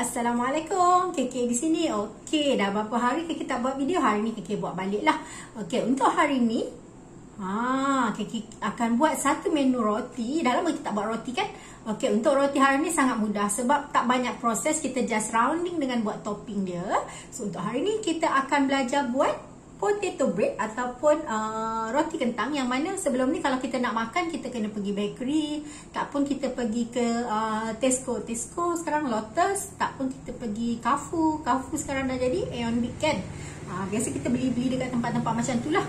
Assalamualaikum, Keke di sini. Okey, dah berapa hari Keke tak buat video. Hari ni Keke buat balik lah. Okey, untuk hari ni Keke akan buat satu menu roti. Dah lama kita tak buat roti kan. Okey, untuk roti hari ni sangat mudah sebab tak banyak proses. Kita just rounding dengan buat topping dia. So untuk hari ni kita akan belajar buat potato bread ataupun roti kentang, yang mana sebelum ni kalau kita nak makan kita kena pergi bakery, tak pun kita pergi ke Tesco sekarang Lotus, tak pun kita pergi Carrefour sekarang dah jadi Aeon Big kan. Biasa kita beli dekat tempat-tempat macam tu lah.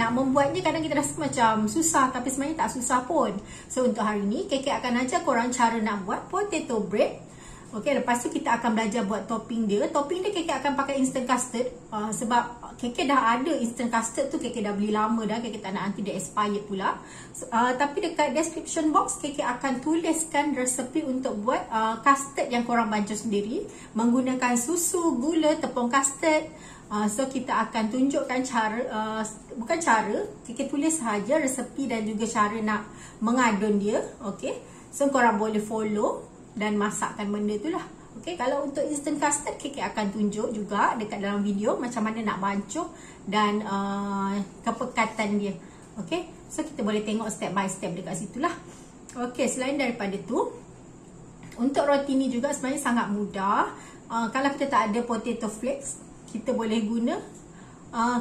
Nak membuatnya kadang kita rasa macam susah, tapi sebenarnya tak susah pun. So untuk hari ni Keke akan ajar korang cara nak buat potato bread. Okey, lepas tu kita akan belajar buat topping dia. Topping dia Keke akan pakai instant custard sebab Keke dah ada instant custard tu, Keke dah beli lama dah. Keke tak nak nanti dia expired pula. Tapi dekat description box Keke akan tuliskan resepi untuk buat custard yang korang bancuh sendiri menggunakan susu, gula, tepung custard. So kita akan tunjukkan cara, bukan cara, Keke tulis sahaja resepi dan juga cara nak mengadun dia. Okey, so korang boleh follow dan masakkan benda tu lah. Okey, kalau untuk instant custard Keke akan tunjuk juga dekat dalam video macam mana nak bancuh dan kepekatan dia. Okey, so kita boleh tengok step by step dekat situ lah. Okey, selain daripada tu, untuk roti ni juga sebenarnya sangat mudah. Kalau kita tak ada potato flakes, kita boleh guna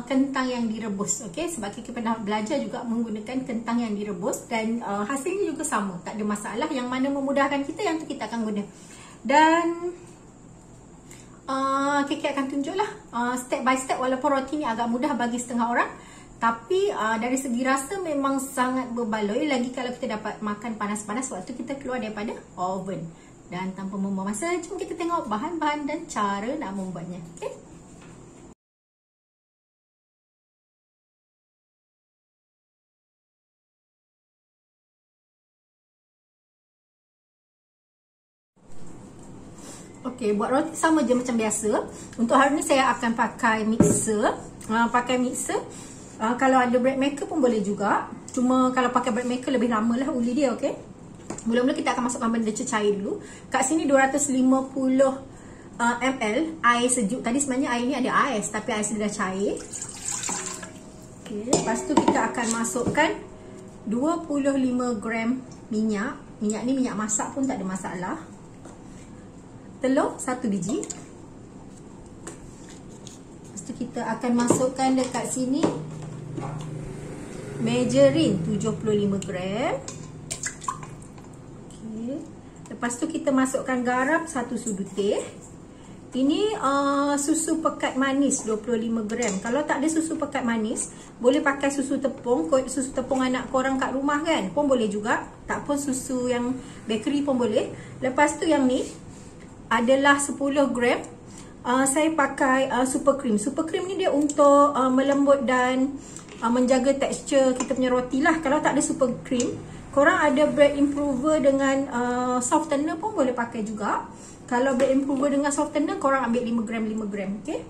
kentang yang direbus. Okey, sebab kita pernah belajar juga menggunakan kentang yang direbus dan hasilnya juga sama, tak ada masalah. Yang mana memudahkan kita, yang tu kita akan guna. Dan Keke akan tunjuklah step by step. Walaupun roti ni agak mudah bagi setengah orang, tapi dari segi rasa memang sangat berbaloi. Lagi kalau kita dapat makan panas-panas waktu kita keluar daripada oven. Dan tanpa membuang masa, jom kita tengok bahan-bahan dan cara nak membuatnya. Okey, okey, buat roti sama je macam biasa. Untuk hari ni saya akan pakai mixer. Kalau ada bread maker pun boleh juga. Cuma kalau pakai bread maker lebih lama lah uli dia. Okey, mula-mula kita akan masukkan benda cecair dulu. Kat sini 250 ml air sejuk. Tadi sebenarnya air ni ada ais, tapi ais dia dah cair. Okey, lepas tu kita akan masukkan 25 gram minyak. Minyak ni minyak masak pun tak ada masalah. Telur 1 biji. Lepas tu kita akan masukkan dekat sini margarin 75 gram. Okey. Lepas tu kita masukkan garam 1 sudu teh. Ini susu pekat manis 25 gram. Kalau tak ada susu pekat manis, boleh pakai susu tepung. Susu tepung anak korang kat rumah kan, pun boleh juga. Tak pun susu yang bakery pun boleh. Lepas tu yang ni adalah 10 gram. Saya pakai super cream. Super cream ni dia untuk melembut dan menjaga tekstur kita punya roti lah. Kalau tak ada super cream, korang ada bread improver dengan softener pun boleh pakai juga. Kalau bread improver dengan softener, korang ambil 5 gram. Okay,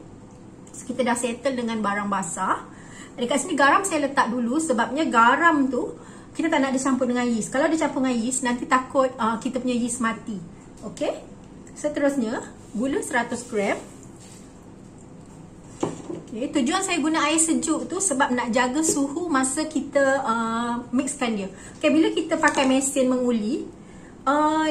so, kita dah settle dengan barang basah. Dekat sini garam saya letak dulu, sebabnya garam tu kita tak nak dia campur dengan yeast. Kalau dia campur dengan yeast, nanti takut kita punya yeast mati. Okay, seterusnya gula 100 gram. Okay, tujuan saya guna air sejuk tu sebab nak jaga suhu masa kita mixkan dia. Okay, bila kita pakai mesin menguli,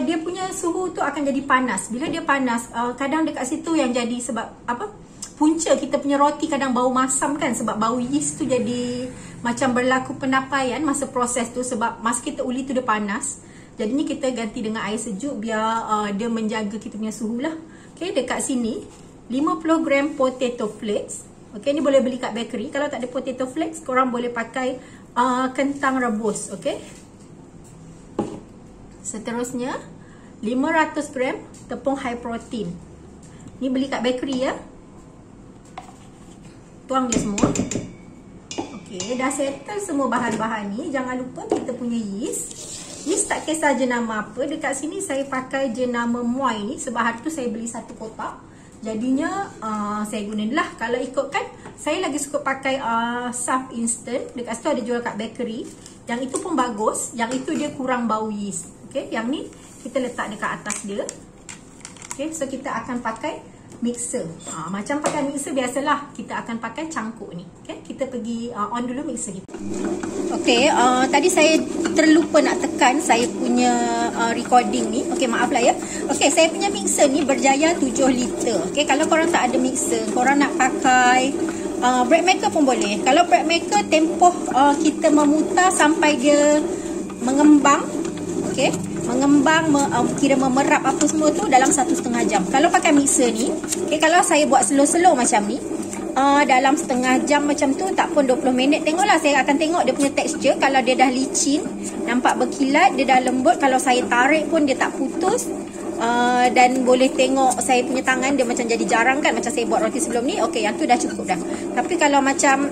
dia punya suhu tu akan jadi panas. Bila dia panas, kadang dekat situ yang jadi sebab apa? Punca kita punya roti kadang bau masam kan, sebab bau yeast tu jadi macam berlaku penapaian masa proses tu, sebab masa kita uli tu dia panas. Jadinya kita ganti dengan air sejuk biar dia menjaga kita punya suhu lah. Okay, dekat sini 50 gram potato flakes. Okay, ni boleh beli kat bakery. Kalau tak ada potato flakes, korang boleh pakai kentang rebus. Okay, seterusnya 500 gram tepung high protein. Ni beli kat bakery ya. Tuang dia semua. Okay, dah settle semua bahan-bahan ni. Jangan lupa kita punya yeast. Yeast tak kisah jenama apa. Dekat sini saya pakai jenama Muai ni sebab hari tu saya beli 1 kotak. Jadinya saya guna lah. Kalau ikutkan, saya lagi suka pakai Saf Instant. Dekat situ ada jual kat bakery. Yang itu pun bagus. Yang itu dia kurang bau yeast. Okay, yang ni kita letak dekat atas dia. Okay, so kita akan pakai mixer. Macam pakai mixer biasalah, kita akan pakai cangkuk ni. Okay, kita pergi on dulu mixer kita. Okay, tadi saya terlupa nak tekan saya punya recording ni. Okay, maaf lah ya. Okay, saya punya mixer ni berjaya 7 liter. Okay, kalau korang tak ada mixer, korang nak pakai bread maker pun boleh. Kalau bread maker, tempoh kita memutar sampai dia mengembang. Okay, mengembang, kira memerap apa semua tu dalam 1,5 jam. Kalau pakai mixer ni, okay, kalau saya buat slow-slow macam ni, dalam setengah jam macam tu, tak pun 20 minit. Tengoklah, saya akan tengok dia punya tekstur. Kalau dia dah licin, nampak berkilat, dia dah lembut. Kalau saya tarik pun dia tak putus. Dan boleh tengok saya punya tangan dia macam jadi jarang kan, macam saya buat roti sebelum ni. Okay, yang tu dah cukup dah. Tapi kalau macam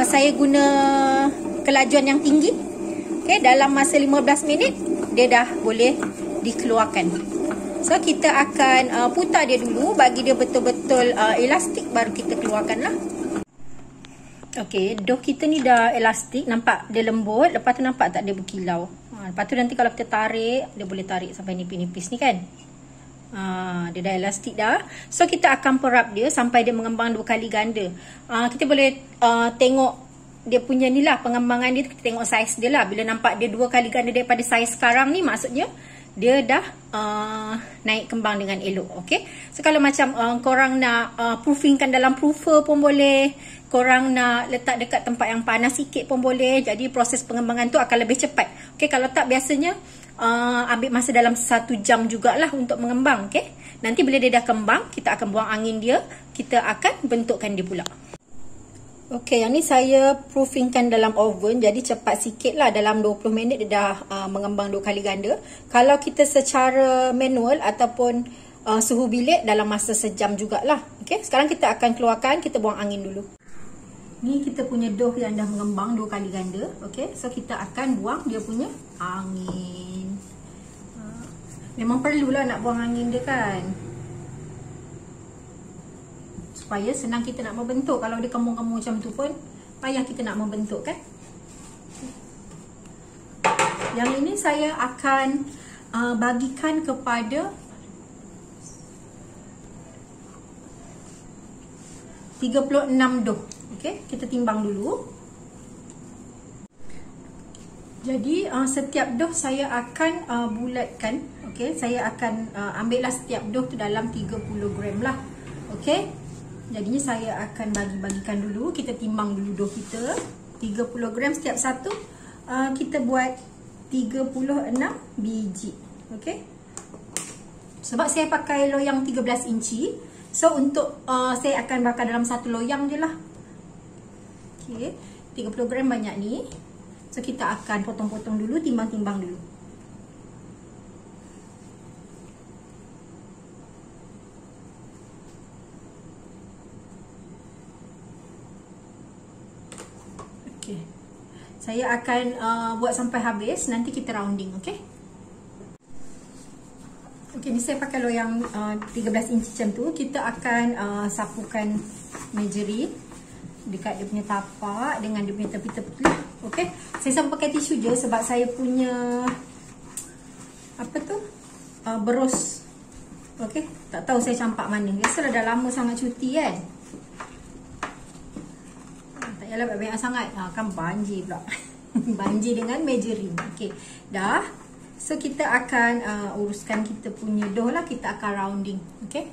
saya guna kelajuan yang tinggi, okay, dalam masa 15 minit dia dah boleh dikeluarkan. So kita akan putar dia dulu, bagi dia betul-betul elastik, baru kita keluarkan lah. Okay, dough kita ni dah elastik, nampak dia lembut. Lepas tu nampak tak dia berkilau. Lepas tu nanti kalau kita tarik, dia boleh tarik sampai nipis-nipis ni kan. Dia dah elastik dah. So kita akan perap dia sampai dia mengembang 2 kali ganda. Kita boleh tengok dia punya ni lah, pengembangan dia. Kita tengok saiz dia lah. Bila nampak dia 2 kali ganda daripada saiz sekarang ni, maksudnya dia dah naik kembang dengan elok. Okay, so kalau macam korang nak proofingkan dalam proofer pun boleh, korang nak letak dekat tempat yang panas sikit pun boleh. Jadi proses pengembangan tu akan lebih cepat. Okay, kalau tak biasanya ambil masa dalam 1 jam jugalah untuk mengembang. Okay, nanti bila dia dah kembang, kita akan buang angin dia, kita akan bentukkan dia pula. Okay, yang ni saya proofingkan dalam oven, jadi cepat sikit lah. Dalam 20 minit dia dah mengembang 2 kali ganda. Kalau kita secara manual ataupun suhu bilik, dalam masa sejam jugalah. Okay, sekarang kita akan keluarkan, kita buang angin dulu. Ni kita punya dough yang dah mengembang 2 kali ganda. Okay, so kita akan buang dia punya angin. Memang perlulah nak buang angin dia kan, supaya senang kita nak membentuk. Kalau dia kembung-kembung macam tu pun payah kita nak membentuk kan. Yang ini saya akan bagikan kepada 36 dough. Okay, kita timbang dulu. Jadi setiap dough saya akan bulatkan. Okay, saya akan ambillah setiap dough tu dalam 30 gram lah. Okay, jadinya saya akan bagi-bagikan dulu. Kita timbang dulu dough kita 30 gram setiap satu. Kita buat 36 biji. Okay, sebab saya pakai loyang 13 inci, so untuk saya akan bakar dalam satu loyang je lah. Okay, 30 gram banyak ni. So kita akan potong-potong dulu, timbang-timbang dulu. Okay, saya akan buat sampai habis. Nanti kita rounding. Okay, okay, ni saya pakai loyang 13 inci macam tu. Kita akan sapukan measuring dekat dia punya tapak dengan dia punya tepi-tepi lah. Okay, saya sapu pakai tisu je sebab saya punya apa tu berus. Okay, tak tahu saya campak mana. Biasalah dah lama sangat cuti kan. Tak payahlah banyak sangat. Kan banjir pula. Banjir dengan measuring. Okay, dah. So kita akan uruskan kita punya dough lah. Kita akan rounding. Okay,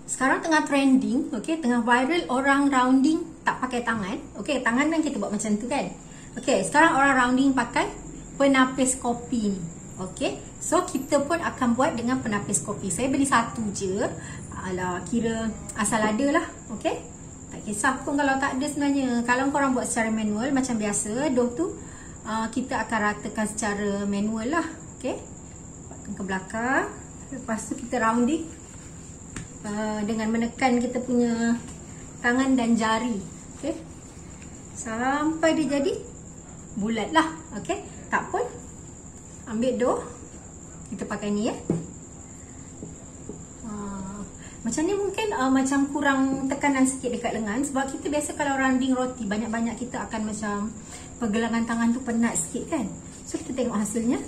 sekarang tengah trending. Okay, tengah viral orang rounding tak pakai tangan. Okay, tangan kan kita buat macam tu kan. Okay, sekarang orang rounding pakai penapis kopi ni. Okay, so kita pun akan buat dengan penapis kopi. Saya beli satu je. Alah, kira asal ada lah. Okay, tak kisah pun kalau tak ada sebenarnya. Kalau korang buat secara manual macam biasa, dough tu kita akan ratakan secara manual lah. Okay, buatkan ke belakang. Lepas tu kita rounding dengan menekan kita punya tangan dan jari. Okay, sampai dia jadi bulat lah. Okay, tak pun ambil dough, kita pakai ni ya. Macam ni mungkin macam kurang tekanan sikit dekat lengan, sebab kita biasa kalau rounding roti banyak-banyak, kita akan macam pergelangan tangan tu penat sikit kan. So kita tengok hasilnya.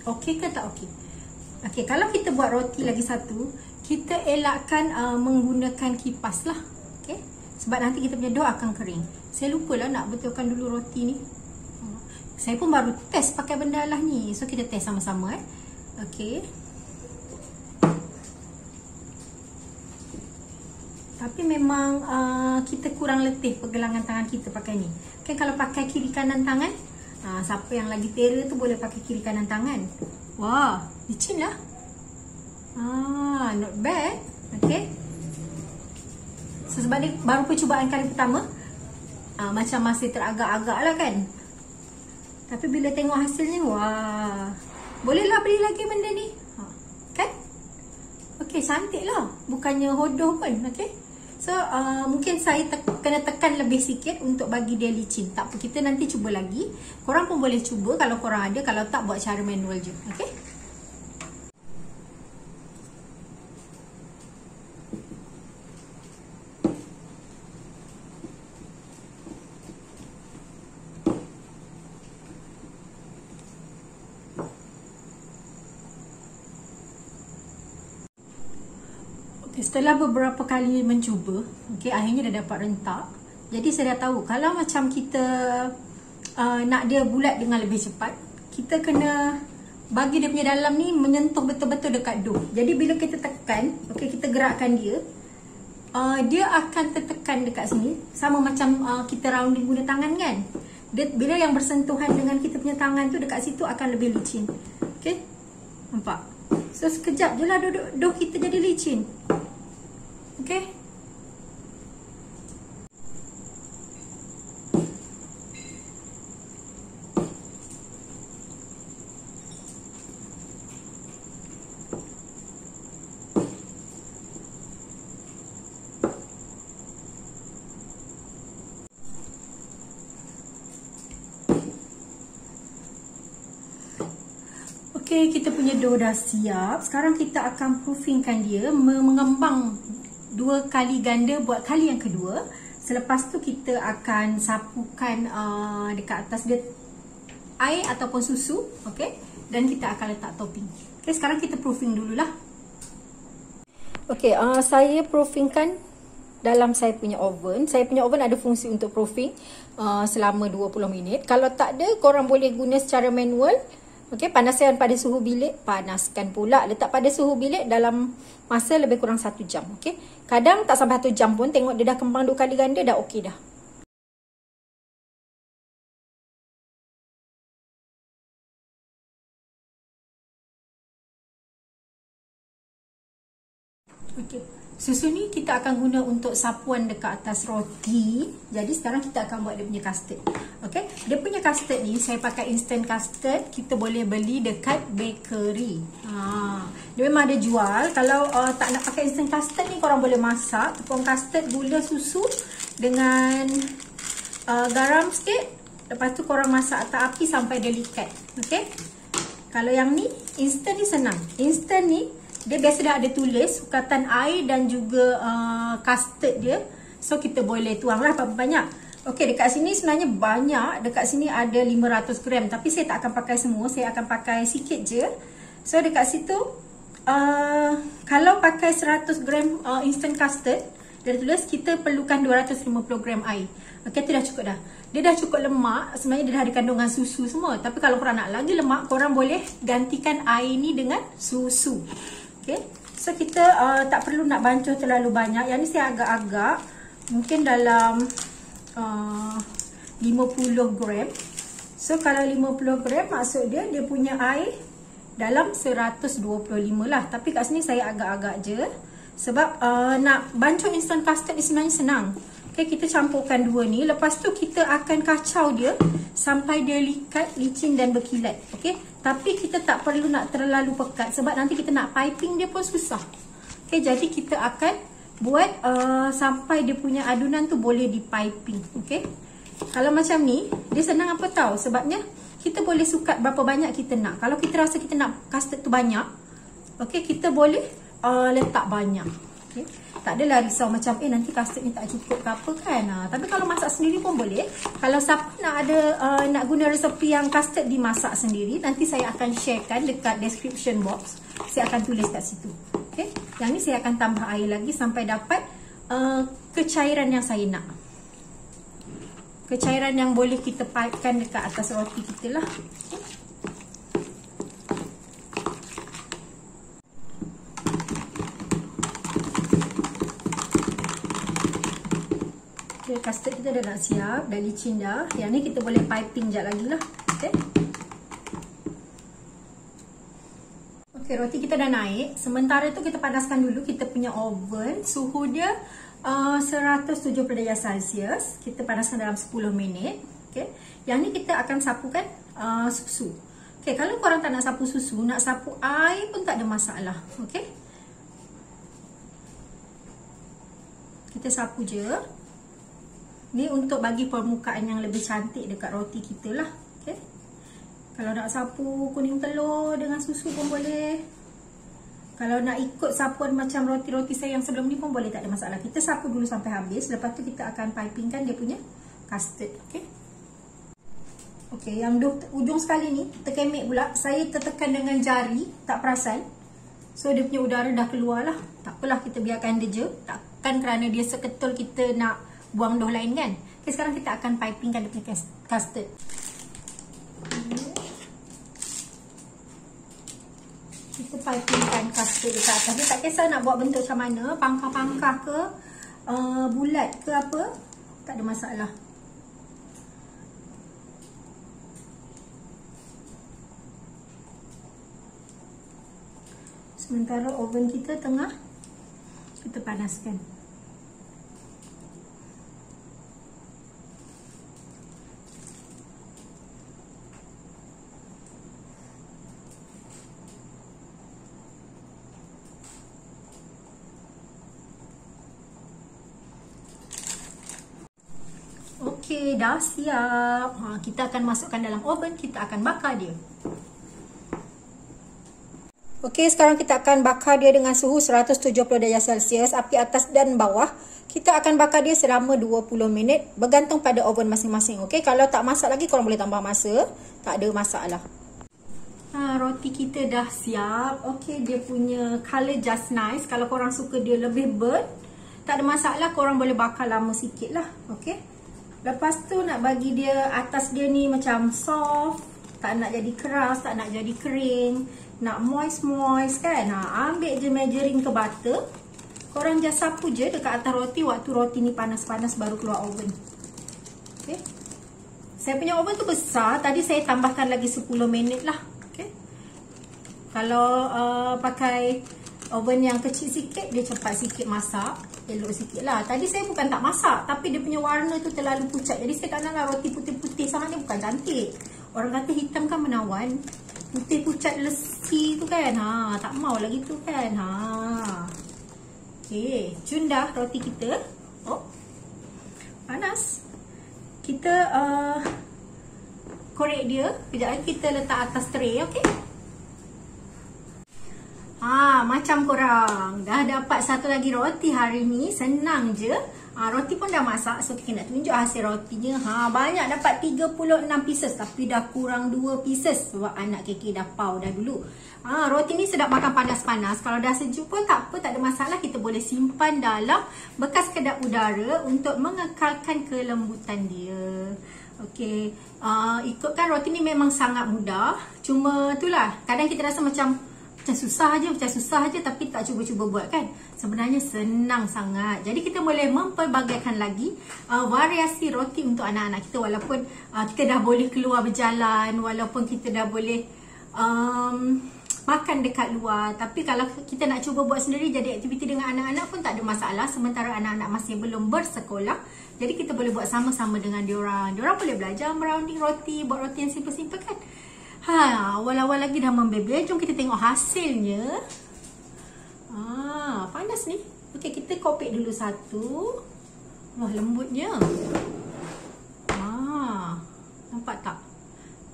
Okey ke tak okey? Okey, kalau kita buat roti lagi satu, kita elakkan menggunakan kipas lah. Okey. Sebab nanti kita punya dough akan kering. Saya lupalah nak betulkan dulu roti ni. Saya pun baru test pakai benda lah ni. So kita test sama-sama Okey. Tapi memang kita kurang letih pergelangan tangan kita pakai ni. Okay, kalau pakai kiri kanan tangan, siapa yang lagi terror tu boleh pakai kiri kanan tangan. Wah, licin lah. Not bad. Okay. So, sebab ni baru percubaan kali pertama, macam masih teragak-agak lah kan. Tapi bila tengok hasilnya, wah, bolehlah beli lagi benda ni. Kan? Okay, cantik lah. Bukannya hodoh pun. Okay. So, mungkin saya kena tekan lebih sikit untuk bagi dia licin. Tak apa, kita nanti cuba lagi. Korang pun boleh cuba kalau korang ada. Kalau tak, buat cara manual je. Okay? Setelah beberapa kali mencuba, akhirnya dah dapat rentak. Jadi saya dah tahu kalau macam kita nak dia bulat dengan lebih cepat, kita kena bagi dia punya dalam ni menyentuh betul-betul dekat dough. Jadi bila kita tekan, kita gerakkan dia, dia akan tertekan dekat sini. Sama macam kita rounding guna tangan kan. Bila yang bersentuhan dengan kita punya tangan tu, dekat situ akan lebih licin. Okay, nampak? So sekejap je lah dough kita jadi licin. Okay. Okay, kita punya dough dah siap. Sekarang kita akan proofingkan dia, mengembang 2 kali ganda buat kali yang kedua. Selepas tu kita akan sapukan dekat atas dia air ataupun susu, okey, dan kita akan letak topping. Okey, sekarang kita proofing dululah. Okey, saya proofingkan dalam saya punya oven. Saya punya oven ada fungsi untuk proofing selama 20 minit. Kalau tak ada, korang boleh guna secara manual. Okey, panaskan pada suhu bilik, panaskan pula, letak pada suhu bilik dalam masa lebih kurang 1 jam. Okey, kadang tak sampai 1 jam pun, tengok dia dah kembang 2 kali ganda, dah okey dah. Okey, susu ni kita akan guna untuk sapuan dekat atas roti. Jadi sekarang kita akan buat dia punya custard. Okey, dia punya custard ni saya pakai instant custard. Kita boleh beli dekat bakery. Dia memang ada jual. Kalau tak nak pakai instant custard ni, korang boleh masak tepung custard, gula, susu dengan garam sikit. Lepas tu korang masak atas api sampai dia likat. Okey. Kalau yang ni instant ni senang. Instant ni dia biasa dah ada tulis sukatan air dan juga custard dia. So kita boleh tuang lah berapa banyak. Okey, dekat sini sebenarnya banyak. Dekat sini ada 500 gram. Tapi saya tak akan pakai semua. Saya akan pakai sikit je. So dekat situ kalau pakai 100 gram instant custard, dia tulis kita perlukan 250 gram air. Okey, tu dah cukup dah. Dia dah cukup lemak. Sebenarnya dia dah ada kandungan susu semua. Tapi kalau korang nak lagi lemak, korang boleh gantikan air ni dengan susu. Okay. So kita tak perlu nak bancuh terlalu banyak. Yang ni saya agak-agak mungkin dalam 50 gram. So kalau 50 gram maksud dia punya air dalam 125 lah. Tapi kat sini saya agak-agak je. Sebab nak bancuh instant custard ni sebenarnya senang. Okay, kita campurkan dua ni. Lepas tu kita akan kacau dia sampai dia likat, licin dan berkilat. Okay. Tapi kita tak perlu nak terlalu pekat. Sebab nanti kita nak piping dia pun susah. Okay, jadi kita akan buat sampai dia punya adunan tu boleh dipiping. Okay. Kalau macam ni, dia senang apa tahu? Sebabnya kita boleh sukat berapa banyak kita nak. Kalau kita rasa kita nak custard tu banyak, okay, kita boleh letak banyak. Okay. Tak adalah risau macam nanti custard ni tak cukup ke apa kan. Tapi kalau masak sendiri pun boleh. Kalau siapa nak ada nak guna resepi yang custard dimasak sendiri, nanti saya akan sharekan dekat description box. Saya akan tulis kat situ. Okey. Yang ni saya akan tambah air lagi sampai dapat kecairan yang saya nak. Kecairan yang boleh kita paitkan dekat atas roti kita lah. Okay, custard kita dah nak siap, dah licin dah. Yang ni kita boleh piping sekejap lagi lah. Okay. Okay, roti kita dah naik. Sementara tu kita panaskan dulu kita punya oven. Suhu dia 170 darjah Celsius. Kita panaskan dalam 10 minit. Okay. Yang ni kita akan sapukan susu. Okay, kalau korang tak nak sapu susu, nak sapu air pun tak ada masalah. Okay. Kita sapu je. Ni untuk bagi permukaan yang lebih cantik dekat roti kita lah. Okay. Kalau nak sapu kuning telur dengan susu pun boleh. Kalau nak ikut sapuan macam roti-roti saya yang sebelum ni pun boleh, tak ada masalah. Kita sapu dulu sampai habis. Lepas tu kita akan pipingkan dia punya custard. Okay. Okay, yang ujung sekali ni terkemek pula. Saya tertekan dengan jari, tak perasan. So dia punya udara dah keluar lah. Tak apalah, kita biarkan dia je. Takkan kerana dia seketul kita nak buang doh lain kan. Okay, sekarang kita akan pipingkan dia punya custard. Kita pipingkan custard dekat atas. Dia tak kisah nak buat bentuk macam mana, pangkah-pangkah ke, bulat ke apa, tak ada masalah. Sementara oven kita tengah kita panaskan. Okey, dah siap. Kita akan masukkan dalam oven, kita akan bakar dia. Okey, sekarang kita akan bakar dia dengan suhu 170 darjah Celsius, api atas dan bawah. Kita akan bakar dia selama 20 minit, bergantung pada oven masing-masing. Okey, kalau tak masak lagi korang boleh tambah masa, tak ada masalah. Roti kita dah siap. Okey, dia punya color just nice. Kalau korang suka dia lebih burnt, tak ada masalah, korang boleh bakar lama sikit lah. Okey. Lepas tu nak bagi dia atas dia ni macam soft, tak nak jadi keras, tak nak jadi kering, nak moist kan. Ambil je measuring ke butter. Korang just sapu je dekat atas roti waktu roti ni panas-panas baru keluar oven. Okay. Saya punya oven tu besar, tadi saya tambahkan lagi 10 minit lah. Okay. Kalau pakai oven yang kecil sikit, dia cepat sikit masak, elok sikit lah. Tadi saya bukan tak masak, tapi dia punya warna tu terlalu pucat. Jadi saya tak nak lah roti putih-putih sangat, ni bukan cantik. Orang kata hitam kan menawan, putih pucat lesi tu kan. Tak mau lah gitu kan. Okay, cun dah roti kita. Oh, panas. Kita korek dia. Kejap lagi kita letak atas tray, okay. Macam korang dah dapat satu lagi roti hari ni. Senang je. Roti pun dah masak. So kita nak tunjuk hasil rotinya. Banyak dapat 36 pieces. Tapi dah kurang 2 pieces. Sebab anak keke dah pau dah dulu. Roti ni sedap makan panas-panas. Kalau dah sejuk pun tak apa, tak ada masalah. Kita boleh simpan dalam bekas kedap udara untuk mengekalkan kelembutan dia. Okey, ikutkan roti ni memang sangat mudah. Cuma itulah, kadang kita rasa macam susah aja, tapi tak cuba-cuba buat kan. Sebenarnya senang sangat. Jadi kita boleh mempelbagaikan lagi variasi roti untuk anak-anak kita. Walaupun kita dah boleh keluar berjalan, walaupun kita dah boleh makan dekat luar, tapi kalau kita nak cuba buat sendiri, jadi aktiviti dengan anak-anak pun tak ada masalah. Sementara anak-anak masih belum bersekolah, jadi kita boleh buat sama-sama dengan diorang. Diorang boleh belajar merounding roti, buat roti yang simple-simple kan. Awal-awal lagi dah membebel. Jom kita tengok hasilnya. Panas ni. Okey, kita kopek dulu satu. Wah, lembutnya. Nampak tak?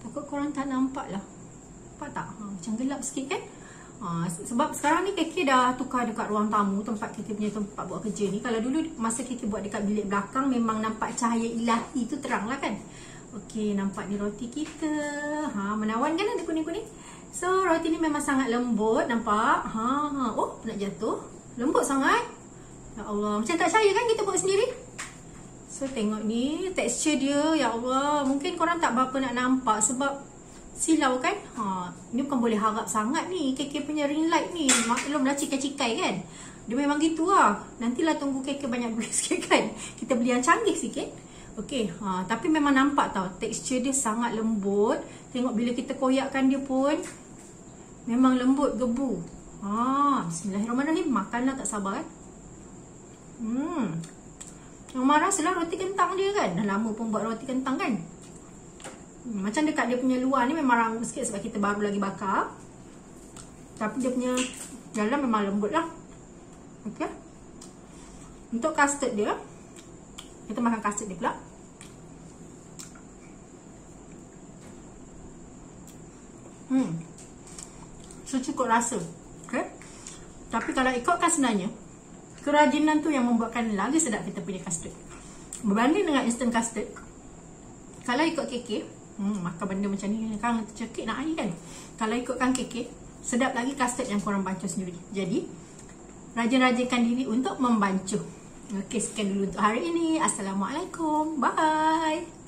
Takut korang tak nampak lah. Nampak tak? Macam gelap sikit kan? Sebab sekarang ni KK dah tukar dekat ruang tamu, tempat KK punya tempat buat kerja ni. Kalau dulu masa KK buat dekat bilik belakang, memang nampak cahaya ilahi tu terang lah kan. Okey, nampak ni roti kita. Menawan kan ada kuning-kuning. So roti ni memang sangat lembut, nampak? Oh, nak jatuh. Lembut sangat. Ya Allah, macam tak percaya kan kita buat sendiri. So tengok ni tekstur dia, ya Allah. Mungkin korang tak berapa nak nampak sebab silau kan. Ni bukan boleh harap sangat ni. KK punya ring light ni maklum dah cikai-cikai kan. Dia memang gitu lah. Nantilah tunggu KK banyak duit sikit kan, kita beli yang canggih sikit. Okey, tapi memang nampak tau tekstur dia sangat lembut. Tengok bila kita koyakkan dia pun memang lembut gebu. Bismillahirrahmanirrahim. Makanlah tak sabar kan. Yang marah sila roti kentang dia kan. Dah lama pun buat roti kentang kan. Macam dekat dia punya luar ni memang rangup sikit sebab kita baru lagi bakar. Tapi dia punya dalam memang lembut lah. Okey. Untuk custard dia, kita makan custard dia pula. Secukup rasa. Okay. Tapi kalau ikutkan sebenarnya, kerajinan tu yang membuatkan lagi sedap kita punya custard. Berbanding dengan instant custard, kalau ikut KK, makan benda macam ni kan tercekik nak air kan. Kalau ikutkan KK, sedap lagi custard yang korang bancuh sendiri. Jadi rajin-rajinkan diri untuk membancuh. Okey, sekian dulu untuk hari ini. Assalamualaikum. Bye.